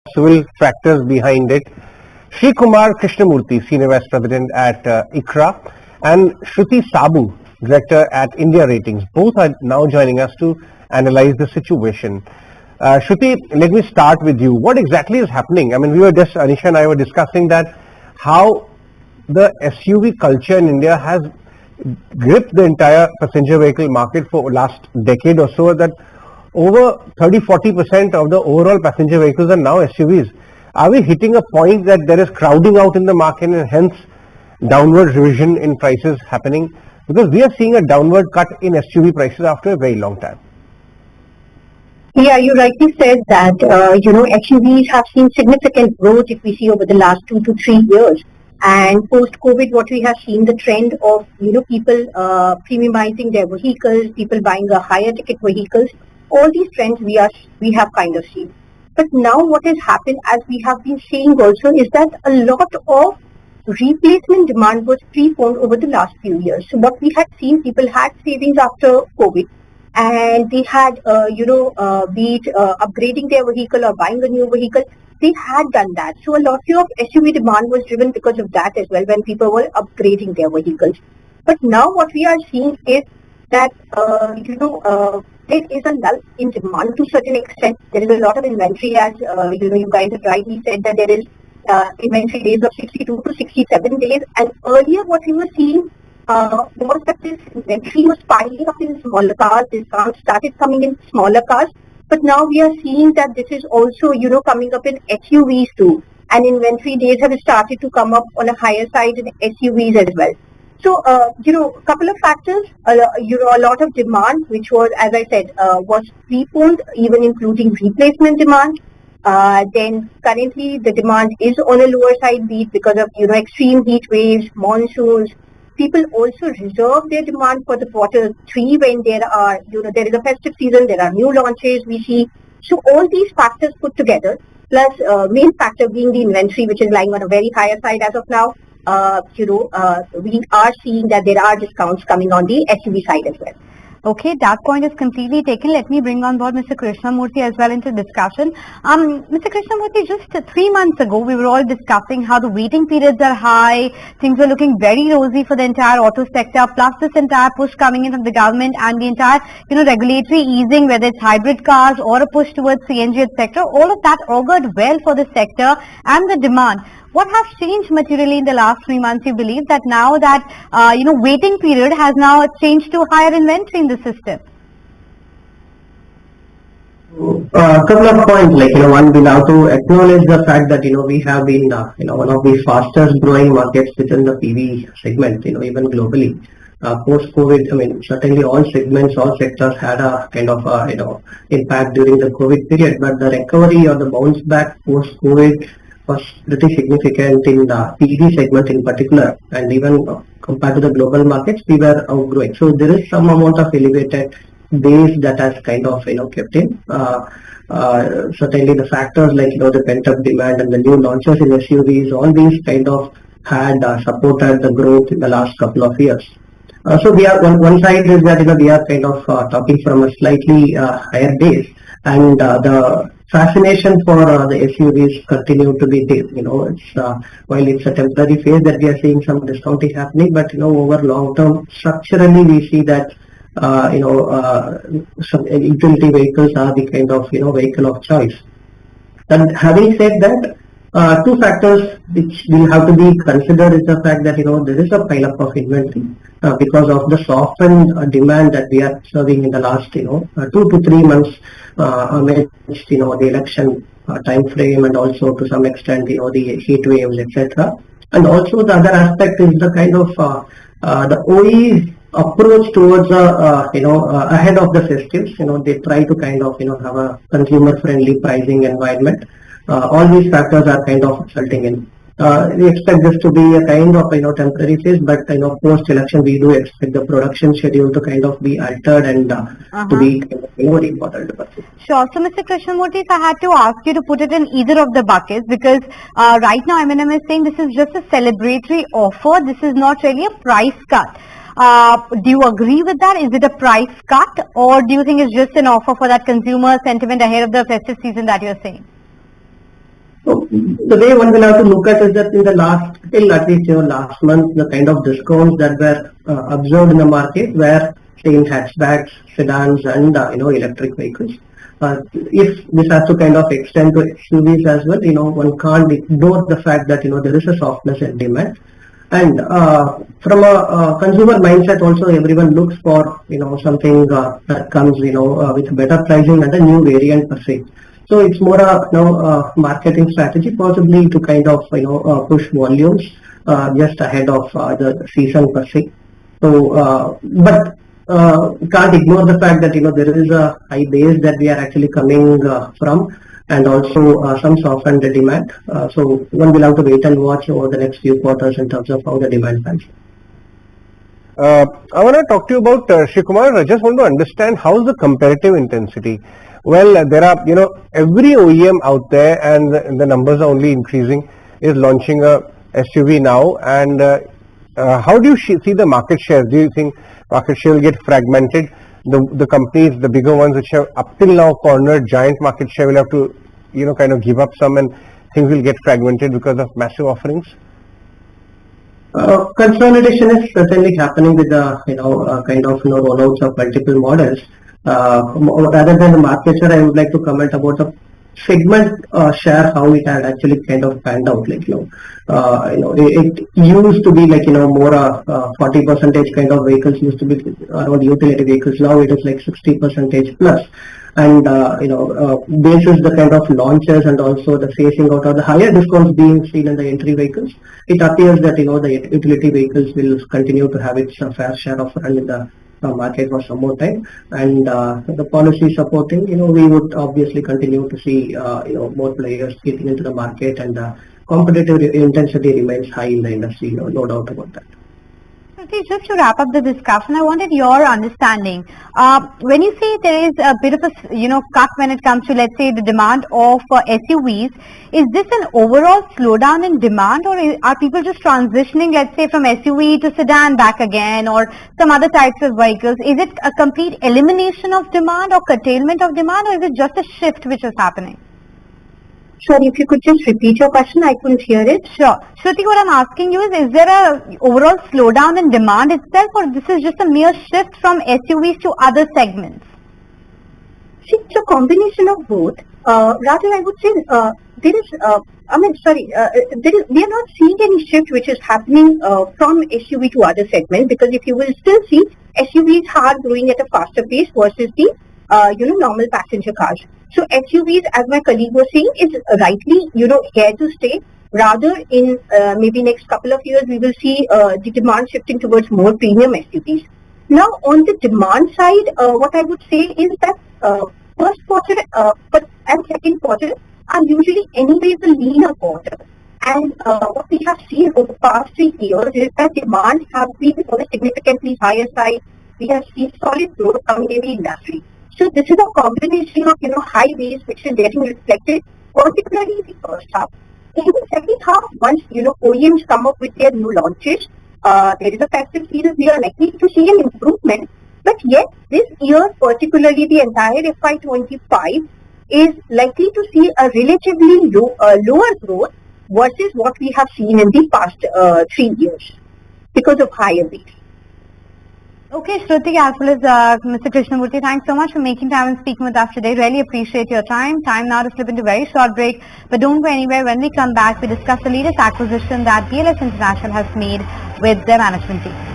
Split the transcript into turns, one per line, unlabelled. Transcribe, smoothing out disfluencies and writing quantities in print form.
civil factors behind it. Srikumar Krishnamurthy, Senior Vice President at ICRA, and Shruti Sabu, Director at India Ratings. Both are now joining us to analyze the situation. Shruti, let me start with you. What exactly is happening? I mean, Anisha and I were discussing that how the SUV culture in India has gripped the entire passenger vehicle market for last decade or so, that over 30-40% of the overall passenger vehicles are now SUVs. Are we hitting a point that there is crowding out in the market and hence downward revision in prices happening? Because we are seeing a downward cut in SUV prices after a very long time.
Yeah, you rightly said that, SUVs have seen significant growth if we see over the last 2 to 3 years. And post-COVID, what we have seen, the trend of, people premiumizing their vehicles, people buying a higher ticket vehicles, all these trends we have kind of seen. But now what has happened, as we have been seeing also, is that a lot of replacement demand was preponed over the last few years. So what we had seen, people had savings after COVID, and they had, be it upgrading their vehicle or buying a new vehicle, they had done that. So a lot of SUV demand was driven because of that as well, when people were upgrading their vehicles. But now what we are seeing is that, there is a lull in demand to a certain extent. There is a lot of inventory, as you guys have rightly said, that there is inventory days of 62 to 67 days. And earlier what we were seeing was that this inventory was piling up in smaller cars. Discounts started coming in smaller cars. But now we are seeing that this is also, coming up in SUVs too. And inventory days have started to come up on a higher side in SUVs as well. So, a couple of factors, a lot of demand, which was, as I said, was preponed, even including replacement demand. Then currently the demand is on a lower side, be it because of, extreme heat waves, monsoons. People also reserve their demand for the Q3 when there is a festive season, there are new launches we see. So all these factors put together, plus main factor being the inventory, which is lying on a very higher side as of now, we are seeing that there are discounts coming on the SUV side as well.
Okay, that point is completely taken. Let me bring on board Mr. Krishnamurthy as well into discussion. Mr. Krishnamurthy, just 3 months ago, we were all discussing how the waiting periods are high. Things were looking very rosy for the entire auto sector, plus this entire push coming in from the government and the entire, regulatory easing, whether it's hybrid cars or a push towards CNG, etc. All of that augured well for the sector and the demand. What has changed materially in the last 3 months, you believe, that now that, waiting period has now changed to higher inventory in the system?
A couple of points, one, we have to acknowledge the fact that, we have been, one of the fastest growing markets within the PV segment, even globally. Post-COVID, certainly all segments, all sectors had a kind of, impact during the COVID period, but the recovery or the bounce back post-COVID was pretty significant in the PV segment in particular, and even compared to the global markets, we were outgrowing. So there is some amount of elevated base that has kind of, kept in. Certainly the factors like, the pent-up demand and the new launches in SUVs, all these kind of had supported the growth in the last couple of years. So we are, one side is that, we are kind of talking from a slightly higher base, and the fascination for the SUVs continue to be there. It's while it's a temporary phase that we are seeing some discounting happening, but over long term, structurally we see that some utility vehicles are the kind of vehicle of choice. And having said that, two factors which will have to be considered is the fact that there is a pile up of inventory because of the softened demand that we are serving in the last 2 to 3 months amidst the election time frame, and also to some extent the heat waves, etc. And also the other aspect is the kind of the OE approach towards ahead of the festives. They try to kind of have a consumer friendly pricing environment. All these factors are kind of resulting in. We expect this to be a kind of temporary phase, but post election we do expect the production schedule to kind of be altered and to be kind of very important.
Sure. So Mr. Krishnamurthy, if I had to ask you to put it in either of the buckets, because right now M&M is saying this is just a celebratory offer. This is not really a price cut. Do you agree with that? Is it a price cut, or do you think it's just an offer for that consumer sentiment ahead of the festive season that you're saying?
the way one will have to look at is that in the last, till at least last month, the kind of discounts that were observed in the market were in hatchbacks, sedans, and electric vehicles. If this has to kind of extend to SUVs as well, one can't ignore the fact that there is a softness in demand. And from a consumer mindset also, everyone looks for something that comes with better pricing and a new variant per se. So it's more a marketing strategy, possibly to kind of push volumes just ahead of the season per se. So but can't ignore the fact that there is a high base that we are actually coming from, and also some softened demand. So one will have to wait and watch over the next few quarters in terms of how the demand pans.
I want to talk to you about Srikumar. I just want to understand how's the competitive intensity. Well, there are every OEM out there, and the numbers are only increasing, is launching a SUV now. And how do you see the market share? Do you think market share will get fragmented? The companies, the bigger ones which have up till now cornered giant market share, will have to kind of give up some, and things will get fragmented because of massive offerings?
Consolidation is certainly happening with the kind of rollouts of multiple models. Rather than the market share, I would like to comment about the segment share, how it had actually kind of panned out. It used to be more 40% kind of vehicles used to be around utility vehicles. Now it is like 60% plus. And this is the kind of launches and also the phasing out of the higher discounts being seen in the entry vehicles. It appears that the utility vehicles will continue to have its fair share of run in the market for some more time, and the policy supporting, we would obviously continue to see more players getting into the market, and competitive intensity remains high in the industry, no doubt about that.
Okay, just to wrap up the discussion, I wanted your understanding. When you say there is a bit of a cut when it comes to, let's say, the demand of SUVs, is this an overall slowdown in demand, or are people just transitioning, let's say, from SUV to sedan back again, or some other types of vehicles? Is it a complete elimination of demand or curtailment of demand, or is it just a shift which is happening?
Sorry, if you could just repeat your question, I couldn't hear it.
Sure. Shruti, what I'm asking you is there a overall slowdown in demand itself, or this is just a mere shift from SUVs to other segments?
See, it's a combination of both. Rather, I would say there is, we are not seeing any shift which is happening from SUV to other segments, because if you will still see, SUVs are growing at a faster pace versus the normal passenger cars. So SUVs, as my colleague was saying, is rightly here to stay. Rather, in maybe next couple of years, we will see the demand shifting towards more premium SUVs. Now, on the demand side, what I would say is that first quarter and second quarter are usually anyway the leaner quarter. And what we have seen over the past 3 years is that demand has been on a significantly higher side. We have seen solid growth coming in the industry. So this is a combination of high base which is getting reflected, particularly in the first half. In the second half, once OEMs come up with their new launches, there is a festive season, we are likely to see an improvement. But yet, this year, particularly the entire FY25, is likely to see a relatively lower growth versus what we have seen in the past 3 years because of higher base.
Okay, Shruti as well as Mr. Krishnamurthy, thanks so much for making time and speaking with us today. Really appreciate your time. Time now to slip into a very short break, but don't go anywhere. When we come back, we discuss the latest acquisition that BLS International has made with their management team.